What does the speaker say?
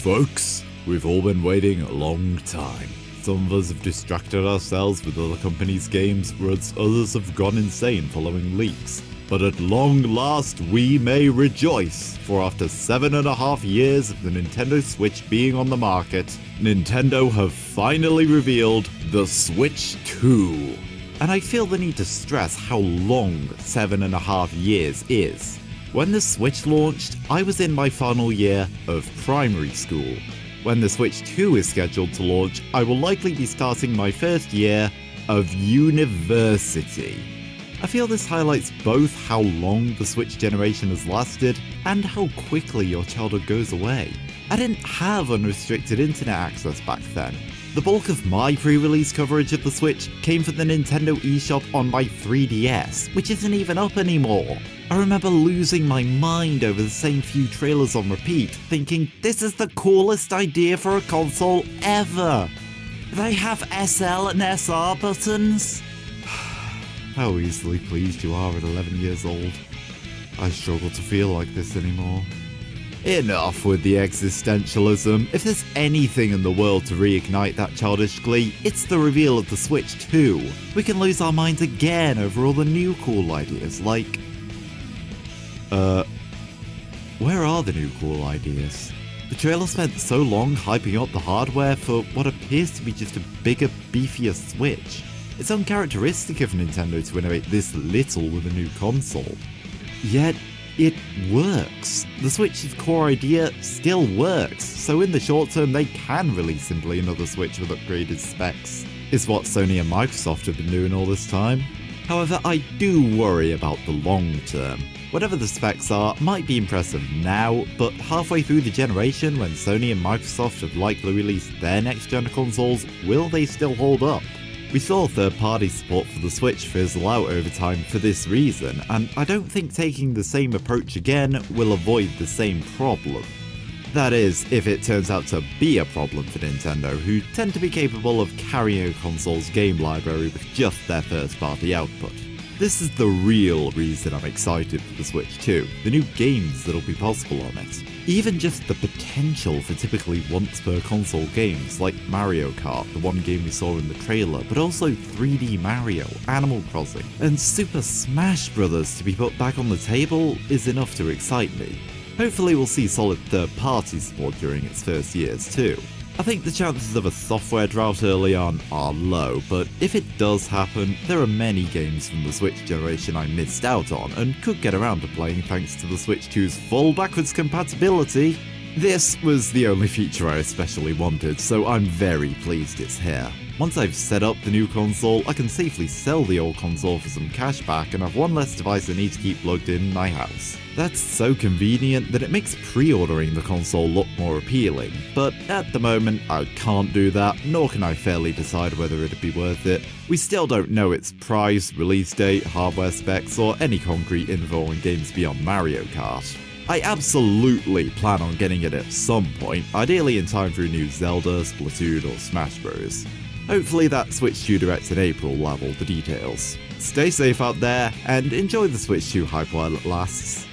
Folks, we've all been waiting a long time. Some of us have distracted ourselves with other companies' games, whereas others have gone insane following leaks. But at long last, we may rejoice, for after 7.5 years of the Nintendo Switch being on the market, Nintendo have finally revealed the Switch 2. And I feel the need to stress how long 7.5 years is. When the Switch launched, I was in my final year of primary school. When the Switch 2 is scheduled to launch, I will likely be starting my first year of university. I feel this highlights both how long the Switch generation has lasted and how quickly your childhood goes away. I didn't have unrestricted internet access back then. The bulk of my pre-release coverage of the Switch came from the Nintendo eShop on my 3DS, which isn't even up anymore. I remember losing my mind over the same few trailers on repeat, thinking this is the coolest idea for a console ever. They have SL and SR buttons. How easily pleased you are at 11 years old. I struggle to feel like this anymore. Enough with the existentialism. If there's anything in the world to reignite that childish glee, it's the reveal of the Switch 2. We can lose our minds again over all the new cool ideas like... where are the new cool ideas? The trailer spent so long hyping up the hardware for what appears to be just a bigger, beefier Switch. It's uncharacteristic of Nintendo to innovate this little with a new console. Yet, it works. The Switch's core idea still works, so in the short term they can release simply another Switch with upgraded specs. It's what Sony and Microsoft have been doing all this time. However, I do worry about the long term. Whatever the specs are might be impressive now, but halfway through the generation when Sony and Microsoft have likely released their next-gen consoles, will they still hold up? We saw third-party support for the Switch fizzle out over time for this reason, and I don't think taking the same approach again will avoid the same problem. That is, if it turns out to be a problem for Nintendo, who tend to be capable of carrying a console's game library with just their first-party output. This is the real reason I'm excited for the Switch 2, the new games that'll be possible on it. Even just the potential for typically once-per-console games like Mario Kart, the one game we saw in the trailer, but also 3D Mario, Animal Crossing, and Super Smash Bros. To be put back on the table is enough to excite me. Hopefully we'll see solid third-party support during its first years too. I think the chances of a software drought early on are low, but if it does happen, there are many games from the Switch generation I missed out on and could get around to playing thanks to the Switch 2's full backwards compatibility. This was the only feature I especially wanted, so I'm very pleased it's here. Once I've set up the new console, I can safely sell the old console for some cash back and have one less device I need to keep plugged in my house. That's so convenient that it makes pre-ordering the console look more appealing, but at the moment I can't do that, nor can I fairly decide whether it'd be worth it. We still don't know its price, release date, hardware specs, or any concrete info on games beyond Mario Kart. I absolutely plan on getting it at some point, ideally in time for a new Zelda, Splatoon, or Smash Bros. Hopefully that Switch 2 Direct in April will have all the details. Stay safe out there, and enjoy the Switch 2 hype while it lasts.